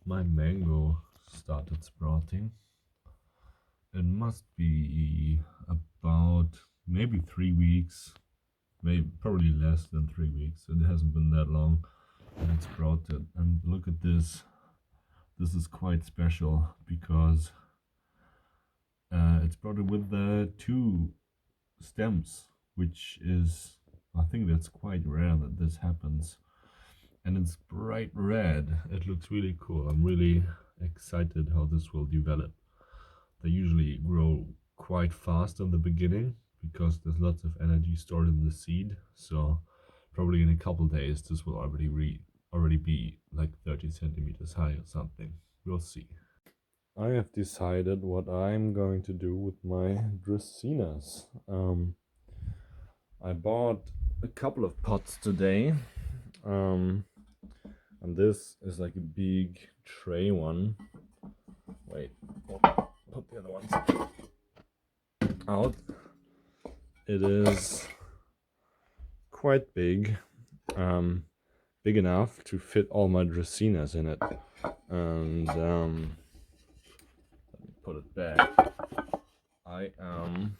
my mango started sprouting. It must be about maybe 3 weeks, maybe probably less than 3 weeks. It hasn't been that long, and it sprouted. And look at this. This is quite special because it sprouted with the two stems, which is, I think that's quite rare that this happens. And it's bright red. It looks really cool. I'm really excited how this will develop. They usually grow quite fast in the beginning because there's lots of energy stored in the seed. So probably in a couple days this will already be like 30 centimeters high or something. We'll see. I have decided what I'm going to do with my Dracaenas. I bought a couple of pots today. And this is like a big tray one. Wait, put the other ones out. It is quite big, big enough to fit all my Dracaenas in it. And let me put it back. I am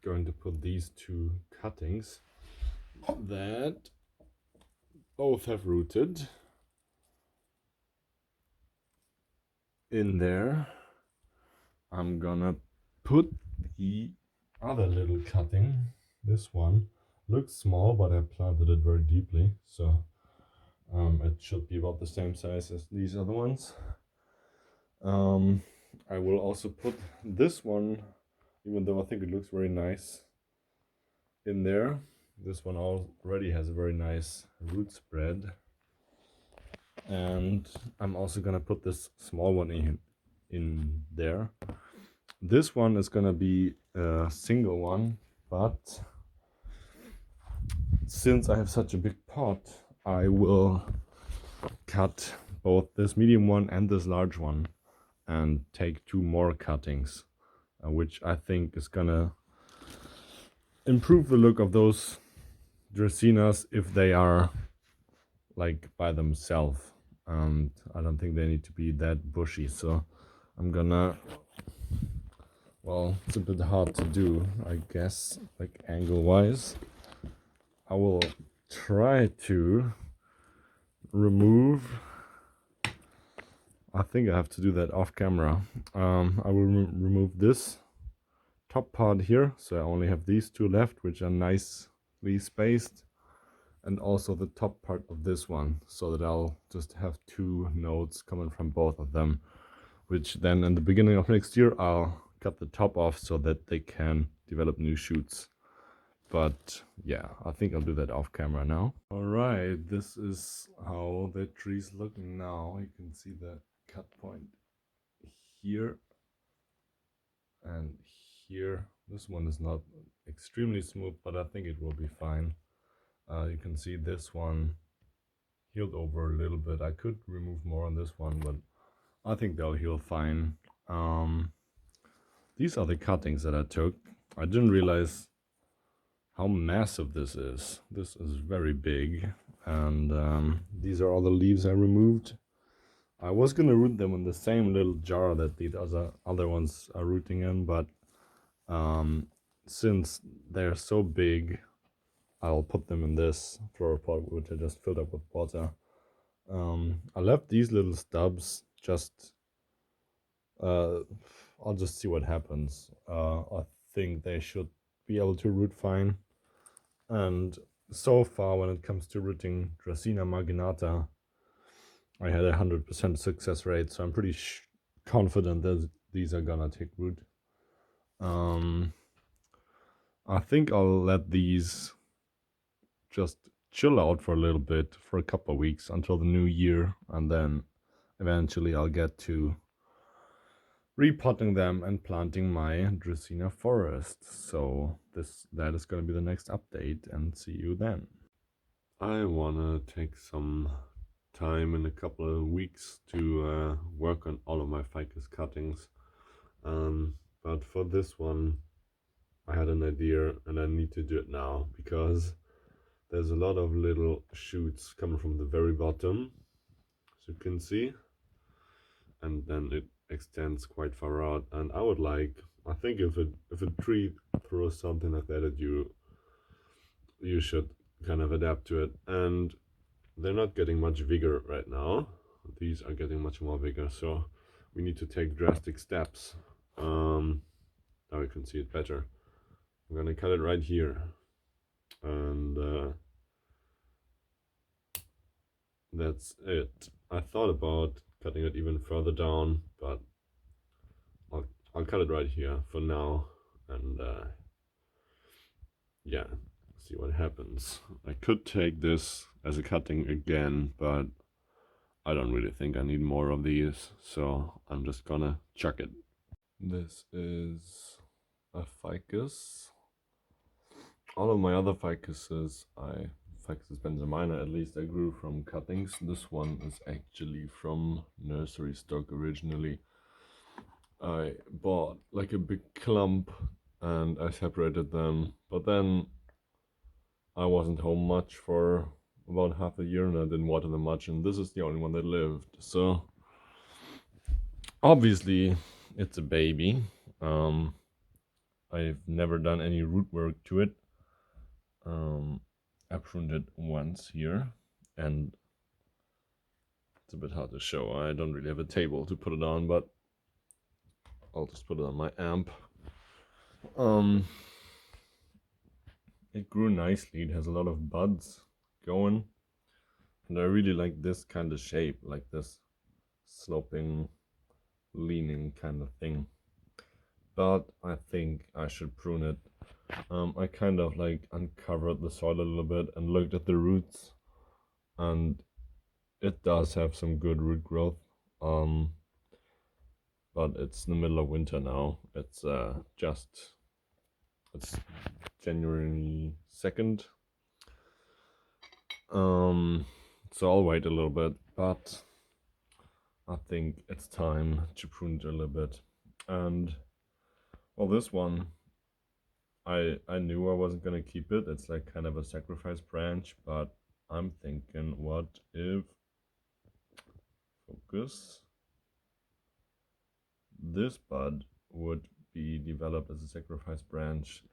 going to put these two cuttings that both have rooted in there. I'm gonna put the other little cutting. This one looks small, but I planted it very deeply, so it should be about the same size as these other ones. I will also put this one, even though I think it looks very nice, in there. This one already has a very nice root spread. And I'm also gonna put this small one in there. This one is gonna be a single one, but since I have such a big pot, I will cut both this medium one and this large one and take two more cuttings, which I think is gonna improve the look of those Dracaenas if they are like by themselves. And I don't think they need to be that bushy, so I'm gonna, well, it's a bit hard to do, I guess, like angle wise. I will try to remove, I think I have to do that off camera. I will remove this top part here, so I only have these two left, which are nicely spaced, and also the top part of this one, so that I'll just have two nodes coming from both of them, which then in the beginning of next year I'll cut the top off so that they can develop new shoots. But yeah, I think I'll do that off camera now. All right, this is how the tree's looking now. You can see the cut point here and here. This one is not extremely smooth, but I think it will be fine. You can see this one healed over a little bit. I could remove more on this one, but I think they'll heal fine. These are the cuttings that I took. I didn't realize how massive this is. This is very big, and these are all the leaves I removed. I was gonna root them in the same little jar that the other ones are rooting in, but since they're so big, I'll put them in this flower pot, which I just filled up with water. I left these little stubs just, I'll just see what happens. I think they should be able to root fine. And so far, when it comes to rooting Dracaena marginata, I had 100% success rate, so I'm pretty confident that these are gonna take root. I think I'll let these just chill out for a little bit, for a couple of weeks until the new year, and then eventually I'll get to repotting them and planting my Dracaena forest. So that is going to be the next update, and see you then. I want to take some time in a couple of weeks to work on all of my ficus cuttings, but for this one I had an idea and I need to do it now because there's a lot of little shoots coming from the very bottom, as you can see. and then it extends quite far out. And I think if a tree throws something like that at you, you should kind of adapt to it. And they're not getting much vigor right now. These are getting much more vigor, so we need to take drastic steps. Now you can see it better. I'm gonna cut it right here, and that's it. I thought about cutting it even further down, but I'll cut it right here for now, and yeah, see what happens. I could take this as a cutting again, but I don't really think I need more of these, so I'm just gonna chuck it. This is a ficus. All of my other ficuses, Ficus benjamina at least, I grew from cuttings. This one is actually from nursery stock originally. I bought like a big clump and I separated them, but then I wasn't home much for about half a year and I didn't water them much, and this is the only one that lived. So obviously it's a baby. I've never done any root work to it. I pruned it once here, and it's a bit hard to show. I don't really have a table to put it on, but I'll just put it on my amp. It grew nicely. It has a lot of buds going, and I really like this kind of shape, like this sloping, leaning kind of thing. But I think I should prune it. I kind of like uncovered the soil a little bit and looked at the roots, and it does have some good root growth. But it's the middle of winter now. It's January 2nd. So I'll wait a little bit, but I think it's time to prune it a little bit. And well, this one, I knew I wasn't gonna keep it. It's like kind of a sacrifice branch, but I'm thinking, what if, focus, this bud would be developed as a sacrifice branch.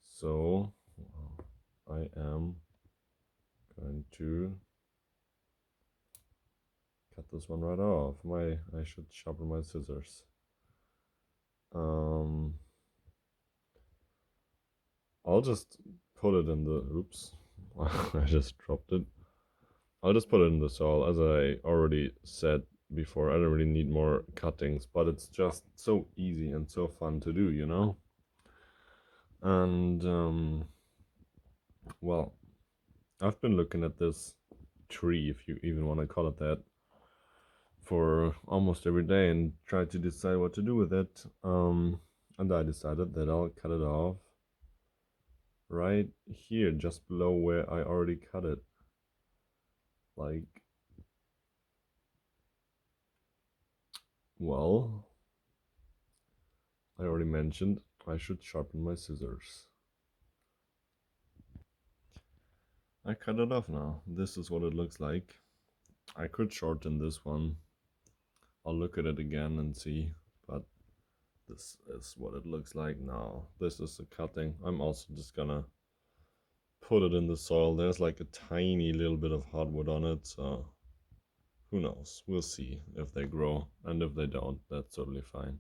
So I am going to cut this one right off. I should sharpen my scissors. I'll just put it in the, oops, I just dropped it. I'll just put it in the soil. As I already said before, I don't really need more cuttings, but it's just so easy and so fun to do, you know? And well, I've been looking at this tree, if you even want to call it that, for almost every day and tried to decide what to do with it. And I decided that I'll cut it off right here, just below where I already cut it. Like, well, I already mentioned I should sharpen my scissors. I cut it off now. This is what it looks like. I could shorten this one. I'll look at it again and see, but this is what it looks like now. This is the cutting. I'm also just gonna put it in the soil. There's like a tiny little bit of hardwood on it, so who knows? We'll see if they grow, and if they don't, that's totally fine.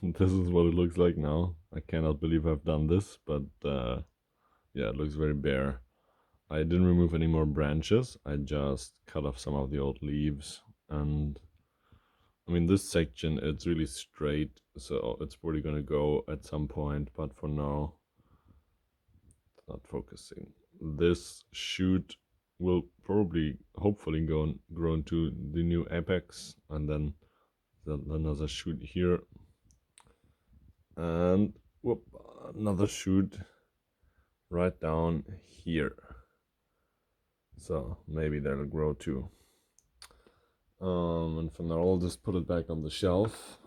This is what it looks like now. I cannot believe I've done this, but yeah, it looks very bare. I didn't remove any more branches. I just cut off some of the old leaves, and I mean, this section, it's really straight, so it's probably gonna go at some point, but for now, it's not focusing. This shoot will probably, hopefully, grow into the new apex, and then another shoot here, and whoop, another shoot right down here. So maybe that'll grow too. And for now, I'll just put it back on the shelf.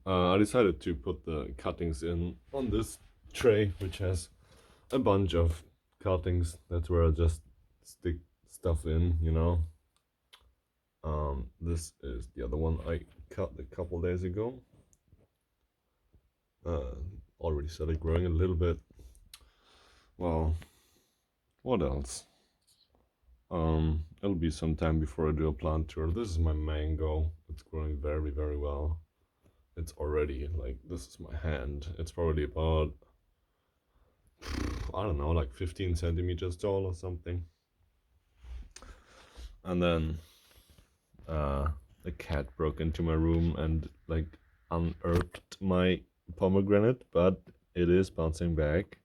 I decided to put the cuttings in on this tray, which has a bunch of cuttings. That's where I just stick stuff in, you know. This is the other one I cut a couple days ago. Already started growing a little bit. Well, what else? It'll be some time before I do a plant tour. This is my mango. It's growing very, very well. It's already like, this is my hand. It's probably about, I don't know, like 15 centimeters tall or something. And then a cat broke into my room and like unearthed my pomegranate, but it is bouncing back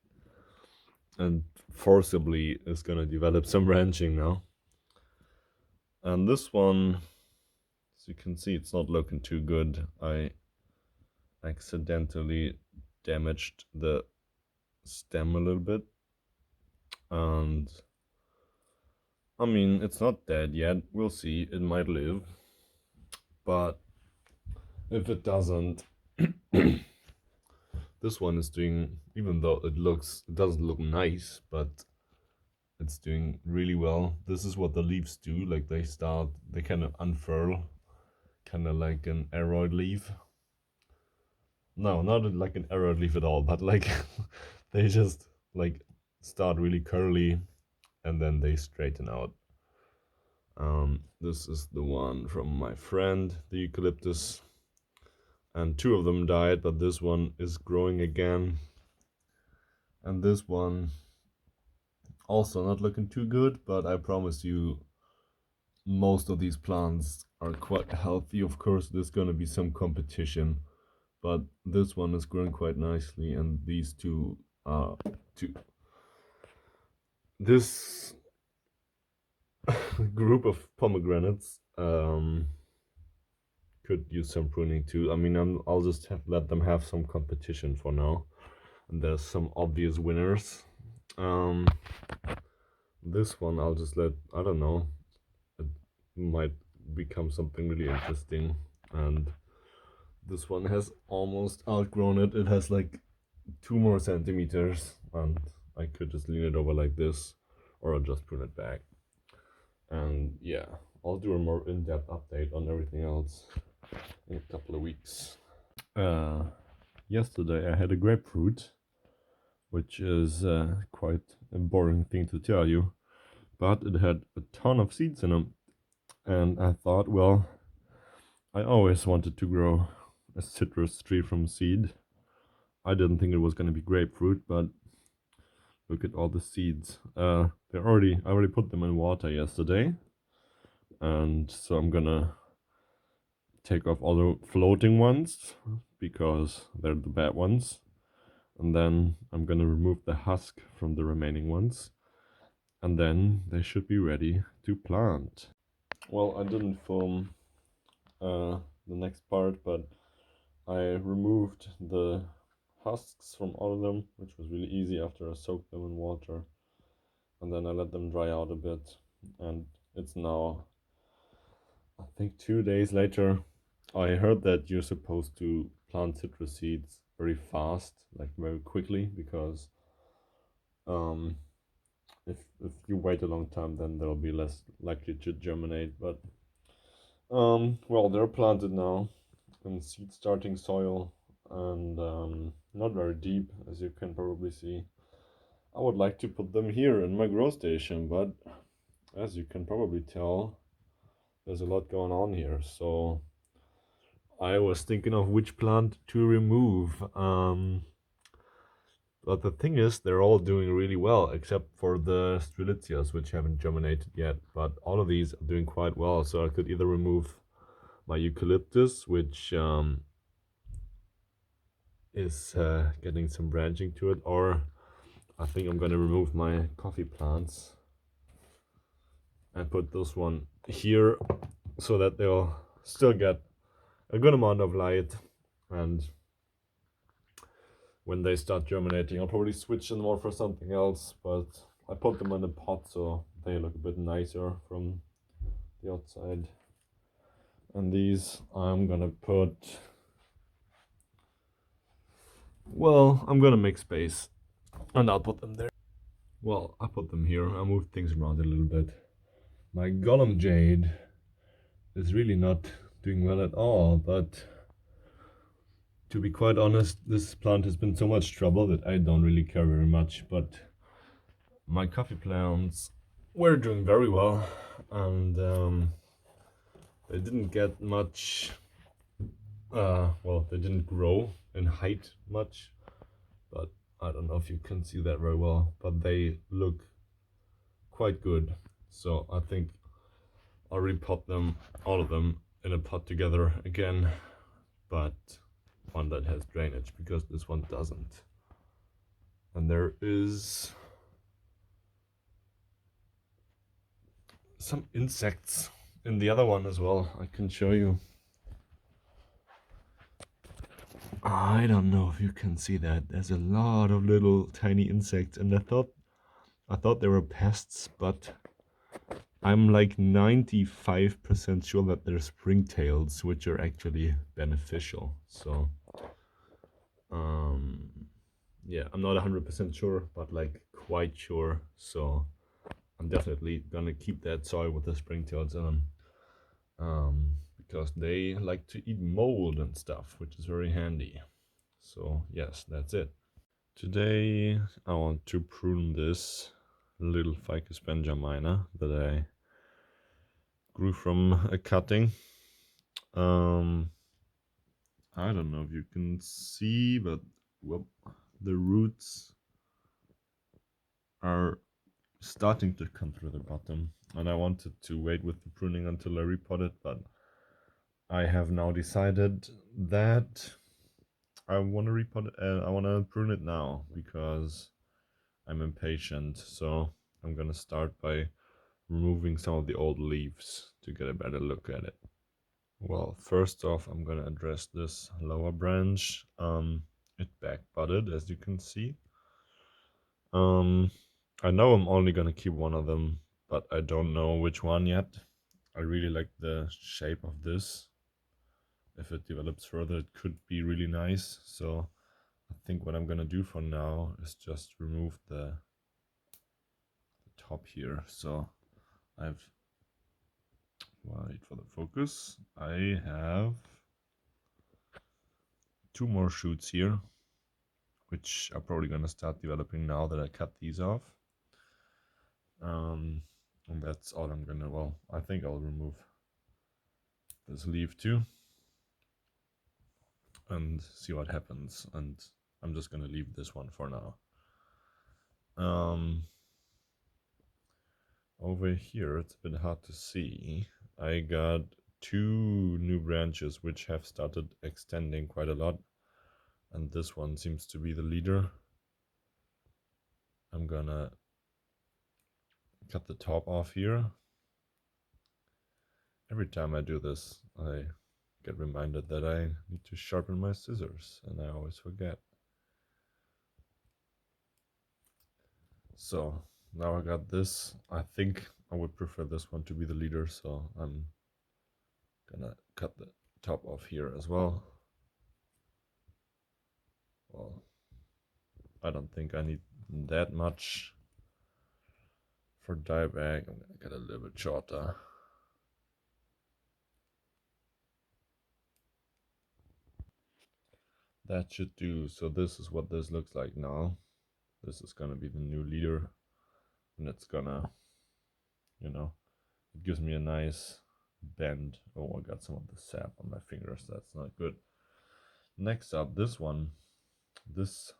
and forcibly is gonna develop some branching now. And this one, as you can see, it's not looking too good. I accidentally damaged the stem a little bit, and I mean, it's not dead yet. We'll see. It might live, but if it doesn't, this one is doing, even though it doesn't look nice, but it's doing really well. This is what the leaves do. Like they kind of unfurl, kind of like an aroid leaf. No, not like an aroid leaf at all, but like they just like start really curly and then they straighten out. This is the one from my friend, the eucalyptus, and 2 of them died, but this one is growing again. And this one also not looking too good, but I promise you most of these plants are quite healthy. Of course, there's gonna be some competition, but this one is growing quite nicely, and these two are two. This group of pomegranates could use some pruning too. I mean, I'll just let them have some competition for now, and there's some obvious winners. This one I'll just let, I don't know, it might become something really interesting. And this one has almost outgrown it. It has like 2 more centimeters, and I could just lean it over like this, or I'll just prune it back. And yeah, I'll do a more in-depth update on everything else in a couple of weeks. Yesterday I had a grapefruit, which is quite a boring thing to tell you, but it had a ton of seeds in them. And I thought, well, I always wanted to grow a citrus tree from seed. I didn't think it was going to be grapefruit, but look at all the seeds. I already put them in water yesterday, and so I'm gonna take off all the floating ones because they're the bad ones, and then I'm gonna remove the husk from the remaining ones, and then they should be ready to plant. Well, I didn't film the next part, but I removed the husks from all of them, which was really easy after I soaked them in water, and then I let them dry out a bit, and it's now, I think, 2 days later. I heard that you're supposed to plant citrus seeds very fast, like very quickly, because if you wait a long time, then they'll be less likely to germinate. But well, they're planted now in seed starting soil, and not very deep, as you can probably see. I would like to put them here in my grow station, but as you can probably tell, there's a lot going on here. So I was thinking of which plant to remove. But the thing is, they're all doing really well, except for the strelitzias, which haven't germinated yet. But all of these are doing quite well. So I could either remove my eucalyptus, which is getting some branching to it, or I think I'm gonna remove my coffee plants and put this one here so that they'll still get a good amount of light. And when they start germinating, I'll probably switch them more for something else, but I put them in a pot so they look a bit nicer from the outside. And these I'm gonna put, well, I'm gonna make space and I'll put them there. Well, I put them here. I moved things around a little bit. My Golem Jade is really not doing well at all. But to be quite honest, this plant has been so much trouble that I don't really care very much. But my coffee plants were doing very well, and they didn't get much. Well, they didn't grow in height much, but I don't know if you can see that very well. But they look quite good, so I think I'll repot them, all of them, in a pot together again, but one that has drainage, because this one doesn't. And there is some insects in the other one as well. I can show you. I don't know if you can see that. There's a lot of little tiny insects, and I thought they were pests, but I'm like 95% sure that they're springtails, which are actually beneficial. So yeah, I'm not 100% sure, but like quite sure. So I'm definitely gonna keep that soil with the springtails in them, because they like to eat mold and stuff, which is very handy. So yes, that's it. Today I want to prune this little Ficus benjamina that I grew from a cutting. I don't know if you can see, but well, the roots are starting to come through the bottom, and I wanted to wait with the pruning until I repot it, but I have now decided that I want to repot it. I want to prune it now because I'm impatient. So I'm gonna start by removing some of the old leaves to get a better look at it. Well, first off, I'm gonna address this lower branch. It back budded, as you can see. I know I'm only gonna keep one of them, but I don't know which one yet. I really like the shape of this. If it develops further, it could be really nice. So I think what I'm gonna do for now is just remove the top here. So I've, wait for the focus. I have two more shoots here, which are probably gonna start developing now that I cut these off. And that's all I'm gonna, well, I think I'll remove this leaf too and see what happens. And I'm just gonna leave this one for now. Over here, it's a bit hard to see. I got two new branches which have started extending quite a lot, and this one seems to be the leader. I'm gonna cut the top off here. Every time I do this, I get reminded that I need to sharpen my scissors, and I always forget. So now I got this. I think I would prefer this one to be the leader, so I'm gonna cut the top off here as well. Well, I don't think I need that much for dieback. I'm gonna get a little bit shorter. That should do. So this is what this looks like now. This is gonna be the new leader, and it's gonna, you know, it gives me a nice bend. Oh, I got some of the sap on my fingers. That's not good. Next up, this one. This,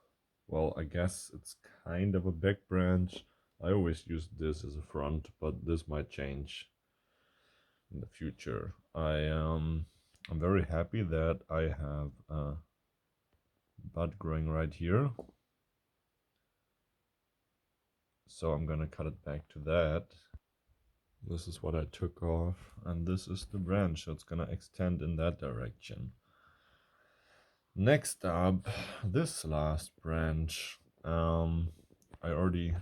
well, I guess it's kind of a back branch. I always use this as a front, but this might change in the future. I'm very happy that I have a bud growing right here. So I'm gonna cut it back to that. This is what I took off, and this is the branch, so it's gonna extend in that direction. Next up, this last branch, I already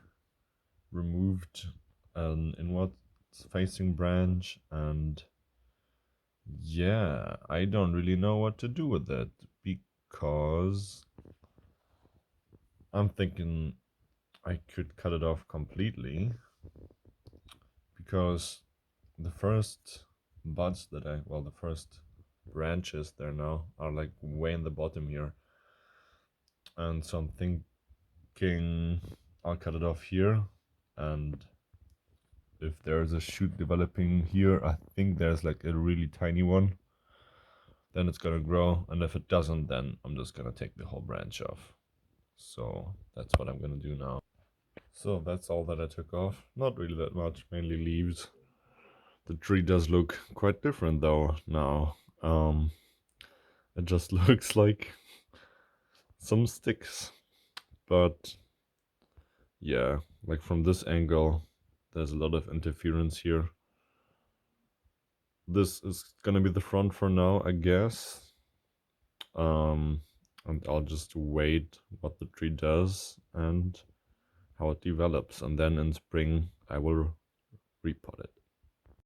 removed an inward facing branch, and yeah, I don't really know what to do with it, because I'm thinking I could cut it off completely, because the first buds that the first branches there now are like way in the bottom here. And so I'm thinking I'll cut it off here, and if there's a shoot developing here, I think there's like a really tiny one, then it's gonna grow, and if it doesn't, then I'm just gonna take the whole branch off. So that's what I'm gonna do now. So that's all that I took off. Not really that much, mainly leaves. The tree does look quite different though now. It just looks like some sticks, but yeah, like from this angle, there's a lot of interference here. This is gonna be the front for now, I guess. And I'll just wait what the tree does and how it develops, and then in spring I will repot it.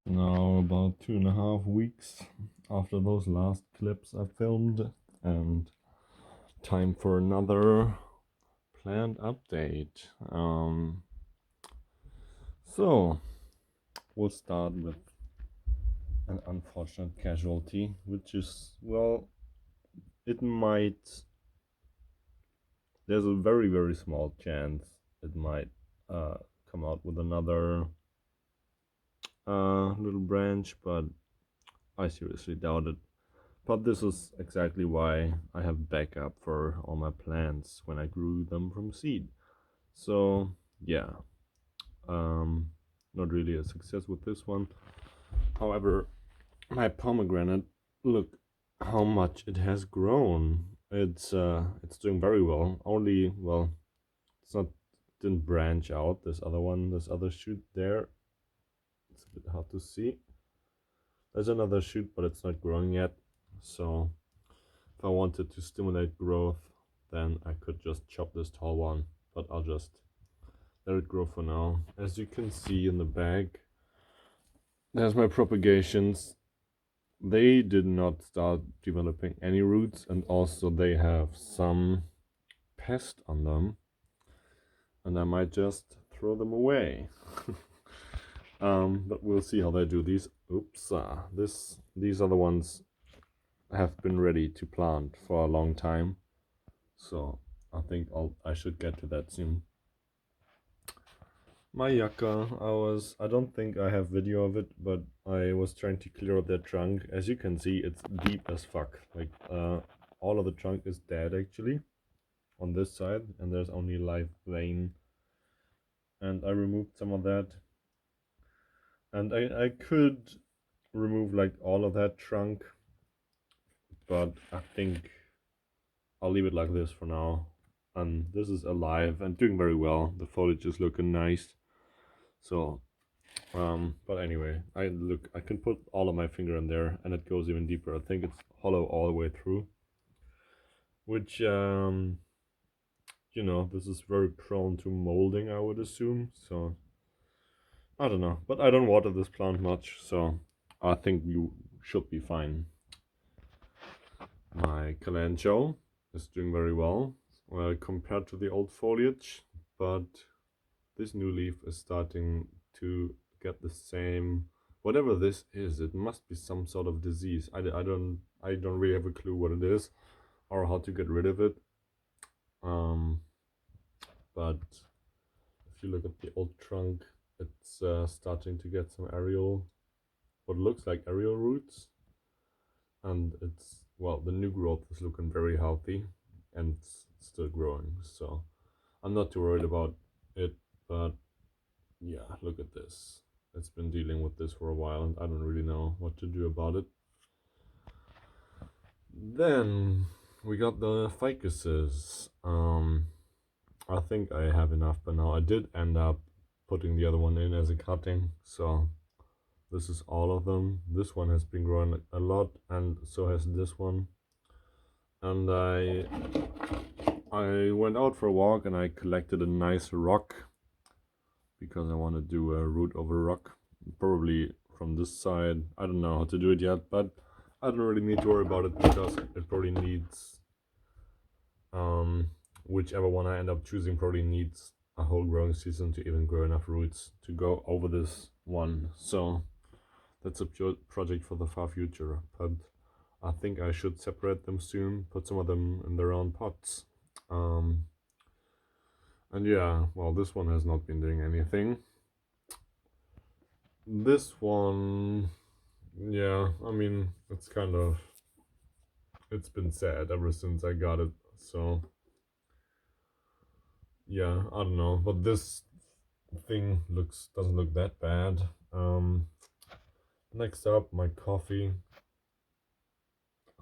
Now about 2.5 weeks after those last clips I filmed, and time for another plant update. So we'll start with an unfortunate casualty, which is, well, it might, there's a very, very small chance it might come out with another little branch, but I seriously doubt it. But this is exactly why I have backup for all my plants when I grew them from seed. So yeah, not really a success with this one. However, my pomegranate, look how much it has grown. It's doing very well. Only, well, it's not, didn't branch out. This other shoot there, it's a bit hard to see. There's another shoot, but it's not growing yet. So if I wanted to stimulate growth, then I could just chop this tall one, but I'll just let it grow for now. As you can see in the bag, there's my propagations. They did not start developing any roots, and also they have some pest on them, and I might just throw them away. But we'll see how they do. These, these are the ones have been ready to plant for a long time, so I think I should get to that soon. My yucca, I don't think I have video of it, but I was trying to clear out their trunk. As you can see, it's deep as fuck. Like, all of the trunk is dead actually on this side, and there's only live vein. And I removed some of that. And I could remove like all of that trunk, but I think I'll leave it like this for now. And this is alive and doing very well. The foliage is looking nice. So but anyway, I can put all of my finger in there, and it goes even deeper. I think it's hollow all the way through, which you know, this is very prone to molding, I would assume. So I don't know, but I don't water this plant much, so I think you should be fine. My kalanchoe is doing very well compared to the old foliage, but this new leaf is starting to get the same, whatever this is. It must be some sort of disease. I don't really have a clue what it is or how to get rid of it. But if you look at the old trunk, it's starting to get some what looks like aerial roots, and it's, well, the new growth is looking very healthy and it's still growing, so I'm not too worried about it. But yeah, look at this. It's been dealing with this for a while, and I don't really know what to do about it. Then we got the ficuses. I think I have enough by now. I did end up putting the other one in as a cutting, so this is all of them. This one has been growing a lot, and so has this one. And I went out for a walk and I collected a nice rock, because I want to do a root over rock, probably from this side. I don't know how to do it yet, but I don't really need to worry about it, because it probably needs, whichever one I end up choosing probably needs a whole growing season to even grow enough roots to go over this one. So that's a pure project for the far future, but I think I should separate them soon, put some of them in their own pots. Um, and yeah, well, this one has not been doing anything. This one, yeah, I mean, it's been sad ever since I got it, so yeah, I don't know, but this thing doesn't look that bad. Next up, my coffee.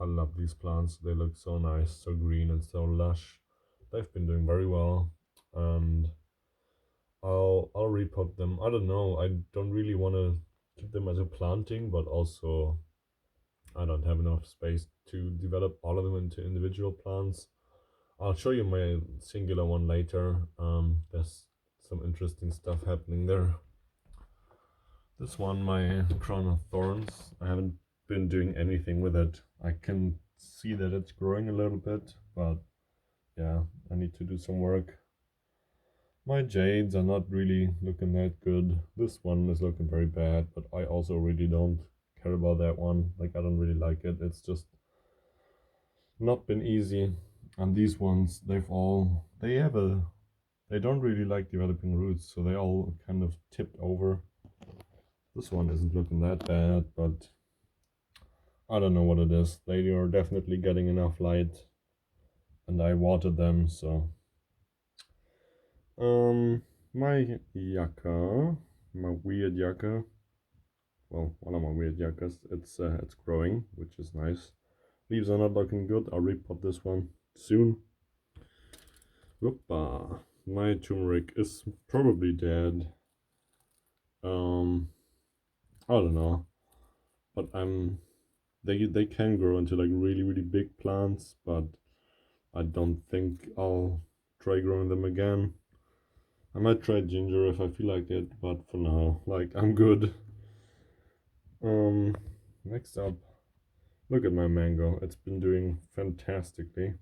I love these plants. They look so nice, so green and so lush. They've been doing very well, and I'll repot them. I don't know. I don't really want to keep them as a planting, but also I don't have enough space to develop all of them into individual plants. I'll show you my singular one later. There's some interesting stuff happening there. This one, my crown of thorns, I haven't been doing anything with it. I can see that it's growing a little bit, but yeah, I need to do some work. My jades are not really looking that good. This one is looking very bad, but I also really don't care about that one. Like, I don't really like it. It's just not been easy. And these ones, they don't really like developing roots, so they all kind of tipped over. This one isn't looking that bad, but I don't know what it is. They are definitely getting enough light, and I watered them, so. My yucca, my weird yucca. Well, one of my weird yuccas. It's growing, which is nice. Leaves are not looking good. I'll repot this one soon. Whoopa. My turmeric is probably dead. I don't know, but they can grow into like really big plants, but I don't think I'll try growing them again. I might try ginger if I feel like it, but for now, like, I'm good. Next up, look at my mango. It's been doing fantastically.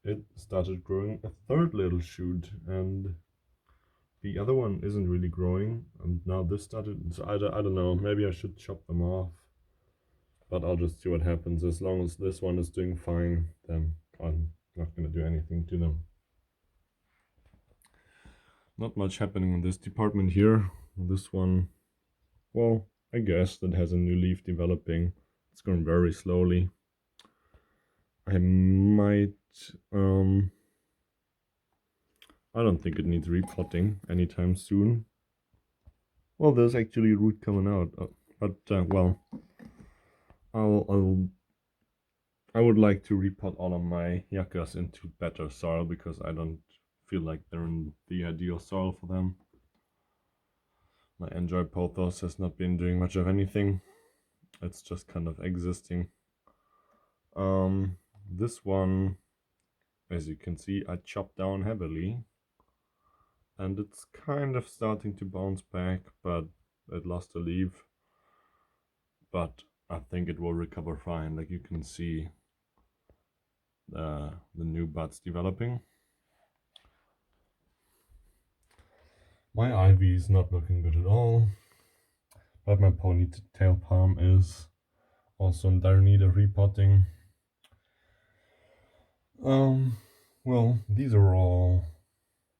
It started growing a third little shoot, and the other one isn't really growing. And now this started, so I don't know. Maybe I should chop them off, but I'll just see what happens. As long as this one is doing fine, then I'm not gonna do anything to them. Not much happening in this department here. This one, well, I guess that has a new leaf developing. It's going very slowly. I might, I don't think it needs repotting anytime soon. Well, there's actually root coming out, but well, I would like to repot all of my yuccas into better soil because I don't feel like they're in the ideal soil for them. My Enjoy pothos has not been doing much of anything. It's just kind of existing. This one, as you can see, I chopped down heavily, and it's kind of starting to bounce back, but it lost a leaf. But I think it will recover fine. Like, you can see the new buds developing. My ivy is not looking good at all, but my ponytail palm is also in dire need of repotting. Well, these are all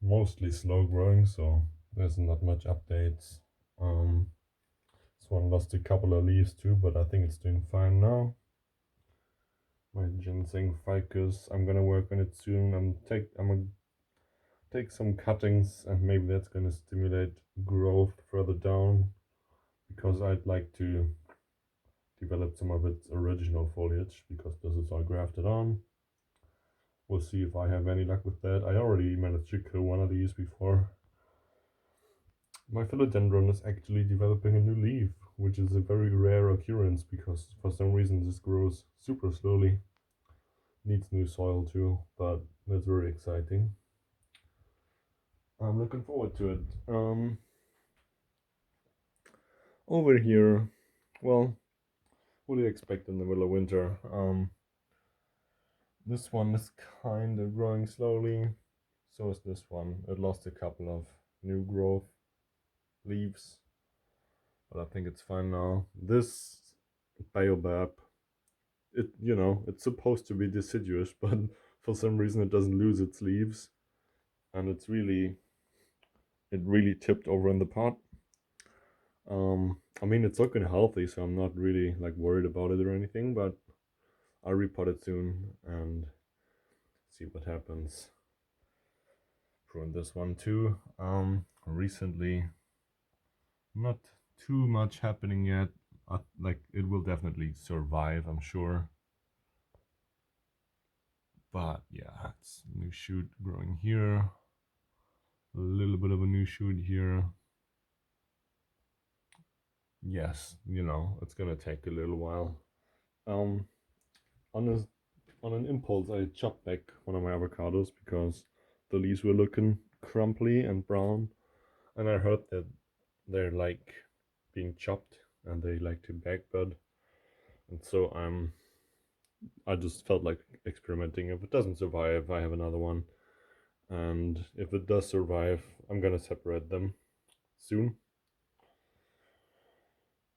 mostly slow growing, so there's not much updates. This one lost a couple of leaves too, but I think it's doing fine now. My ginseng ficus, I'm gonna work on it soon. I'm gonna take some cuttings, and maybe that's gonna stimulate growth further down, because I'd like to develop some of its original foliage, because this is all grafted on. We'll see if I have any luck with that. I already managed to kill one of these before. My philodendron is actually developing a new leaf, which is a very rare occurrence because for some reason this grows super slowly. Needs new soil too, but that's very exciting. I'm looking forward to it. Over here, well, what do you expect in the middle of winter? This one is kind of growing slowly. So is this one. It lost a couple of new growth leaves. but I think it's fine now. This baobab, it's supposed to be deciduous, but for some reason it doesn't lose its leaves, and it really tipped over in the pot. I mean, it's looking healthy, so I'm not really like worried about it or anything, but I'll repot it soon and see what happens. Prune this one too. Recently, not too much happening yet. Like, it will definitely survive, I'm sure. But yeah, it's a new shoot growing here. A little bit of a new shoot here. Yes, it's gonna take a little while. Um, on an impulse, I chopped back one of my avocados because the leaves were looking crumply and brown, and I heard that they're like being chopped and they like to backbud, and so I just felt like experimenting. If it doesn't survive, I have another one, and if it does survive, I'm gonna separate them soon.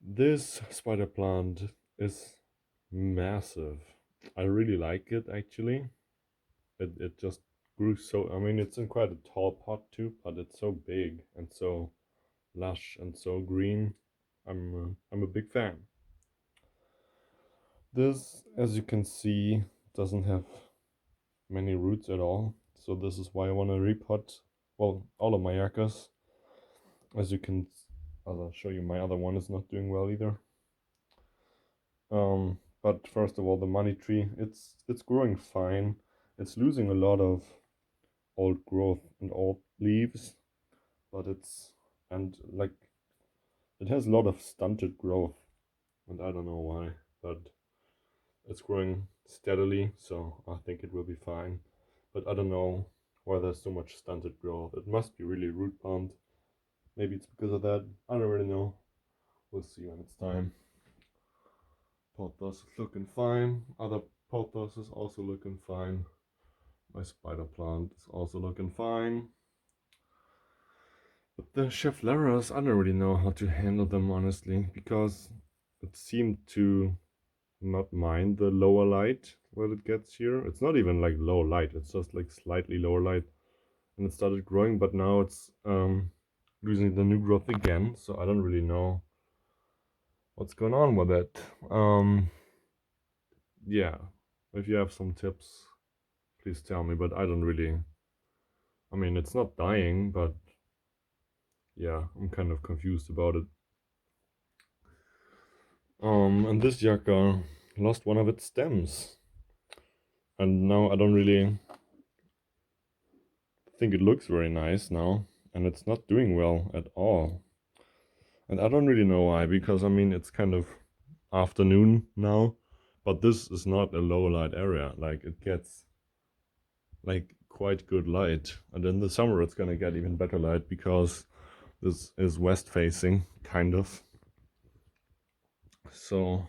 This spider plant is massive. I really like it actually. It just grew so, I mean, it's in quite a tall pot too, but it's so big and so lush and so green. I'm a big fan. This, as you can see, doesn't have many roots at all. So this is why I want to repot, well, all of my yuccas. As you can, as I'll show you, my other one is not doing well either. But first of all, the money tree, it's growing fine. It's losing a lot of old growth and old leaves, but and like it has a lot of stunted growth, and I don't know why, but it's growing steadily, so I think it will be fine. But I don't know why there's so much stunted growth. It must be really root bound. Maybe it's because of that. I don't really know. We'll see when it's time. Pothos is looking fine. Other pothos is also looking fine. My spider plant is also looking fine. But the Scheffleras, I don't really know how to handle them honestly, because it seemed to not mind the lower light when it gets here. It's not even like low light, it's just like slightly lower light. And it started growing, but now it's losing the new growth again, so I don't really know what's going on with it. Yeah, if you have some tips, please tell me, but I don't really, I mean, it's not dying, but yeah, I'm kind of confused about it. And this yucca lost one of its stems, and now I don't really think it looks very nice now, and it's not doing well at all. And I don't really know why, because I mean, it's kind of afternoon now, but this is not a low light area. Like, it gets like quite good light, and in the summer it's gonna get even better light because this is west facing, kind of. So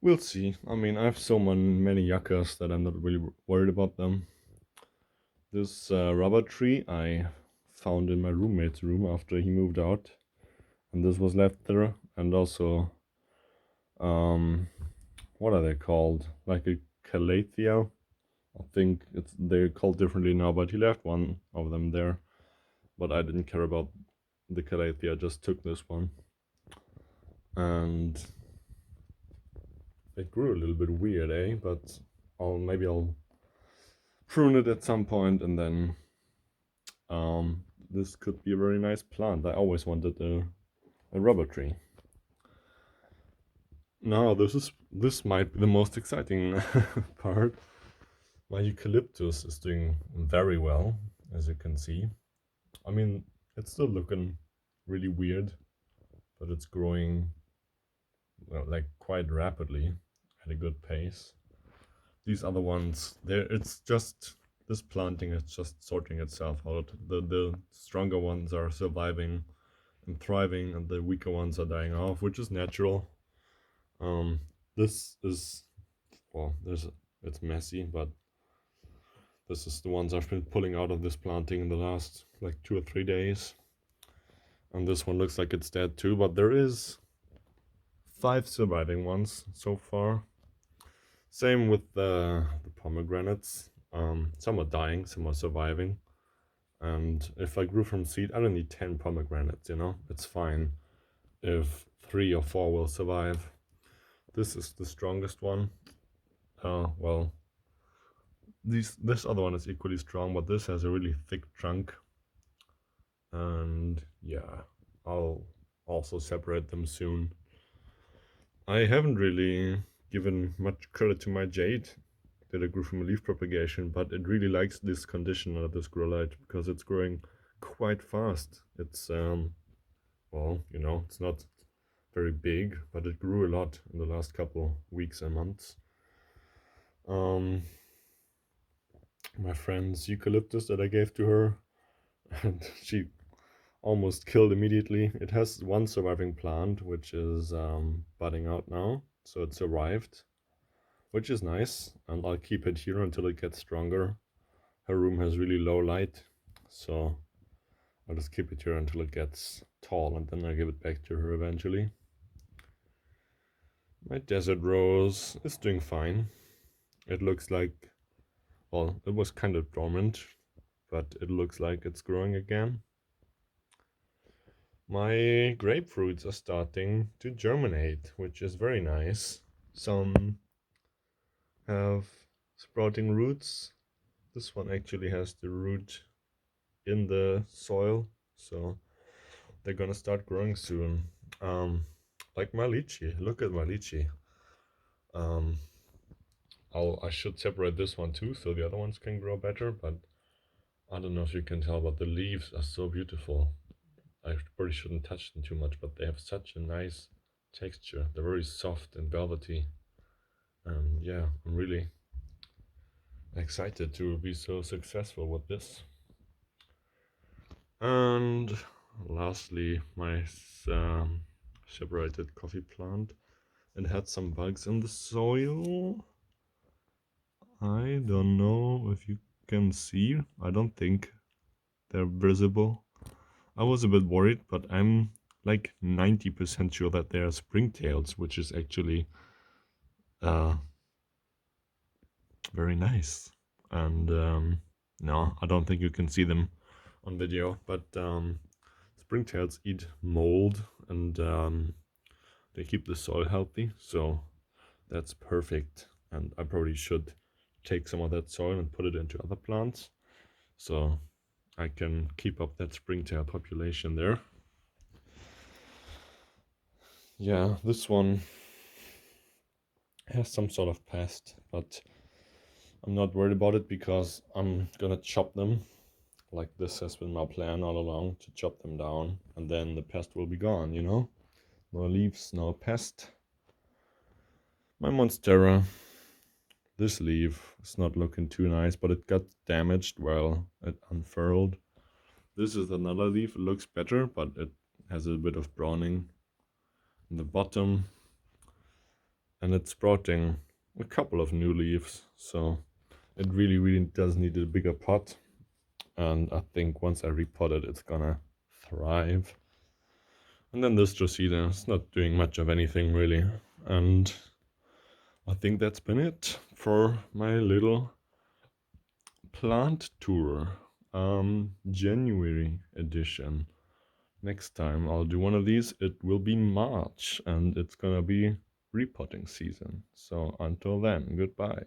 we'll see. I mean, I have so many yuccas that I'm not really worried about them. This rubber tree I found in my roommate's room after he moved out, and this was left there. And also, what are they called? Like a calathea. I think they're called differently now, but he left one of them there. But I didn't care about the calathea. I just took this one, and it grew a little bit weird, eh? But maybe I'll prune it at some point, and then this could be a very nice plant. I always wanted a rubber tree. Now this might be the most exciting part. My eucalyptus is doing very well, as you can see. I mean, it's still looking really weird, but it's growing, well, like quite rapidly at a good pace. These other ones, it's just this planting is just sorting itself out. The stronger ones are surviving and thriving, and the weaker ones are dying off, which is natural. This is, well, it's messy, but this is the ones I've been pulling out of this planting in the last like 2 or 3 days. And this one looks like it's dead too, but there is 5 surviving ones so far. Same with the pomegranates. Some are dying, some are surviving. And if I grew from seed, I don't need 10 pomegranates, you know? It's fine if 3 or 4 will survive. This is the strongest one. Well, this other one is equally strong, but this has a really thick trunk. And yeah, I'll also separate them soon. I haven't really given much credit to my jade that I grew from a leaf propagation, but it really likes this condition of this grow light because it's growing quite fast. It's well, you know, it's not very big, but it grew a lot in the last couple weeks and months. My friend's eucalyptus that I gave to her, and she almost killed immediately. It has one surviving plant, which is budding out now, so it survived, which is nice, and I'll keep it here until it gets stronger. Her room has really low light, so I'll just keep it here until it gets tall, and then I'll give it back to her eventually. My desert rose is doing fine. It looks like, well, it was kind of dormant, but it looks like it's growing again. My grapefruits are starting to germinate, which is very nice. Some have sprouting roots. This one actually has the root in the soil, so they're gonna start growing soon. Like my lychee. Look at my lychee. I should separate this one too, so the other ones can grow better. But I don't know if you can tell, but the leaves are so beautiful. I probably shouldn't touch them too much, but they have such a nice texture. They're very soft and velvety. And yeah, I'm really excited to be so successful with this. And lastly, my separated coffee plant. It had some bugs in the soil. I don't know if you can see. I don't think they're visible. I was a bit worried, but I'm like 90% sure that they are springtails, which is actually very nice. And no, I don't think you can see them on video, but springtails eat mold, and they keep the soil healthy, so that's perfect. And I probably should take some of that soil and put it into other plants, so I can keep up that springtail population there. Yeah, this one has some sort of pest, but I'm not worried about it because I'm gonna chop them. Like, this has been my plan all along, to chop them down, and then the pest will be gone, you know? No leaves, no pest. My Monstera. This leaf is not looking too nice, but it got damaged while it unfurled. This is another leaf. It looks better, but it has a bit of browning in the bottom. And it's sprouting a couple of new leaves, so it really does need a bigger pot. And I think once I repot it, it's gonna thrive. And then this Drosera is not doing much of anything really. And I think that's been it for my little plant tour. January edition. Next time I'll do one of these, it will be March, and it's gonna be repotting season. So until then, goodbye.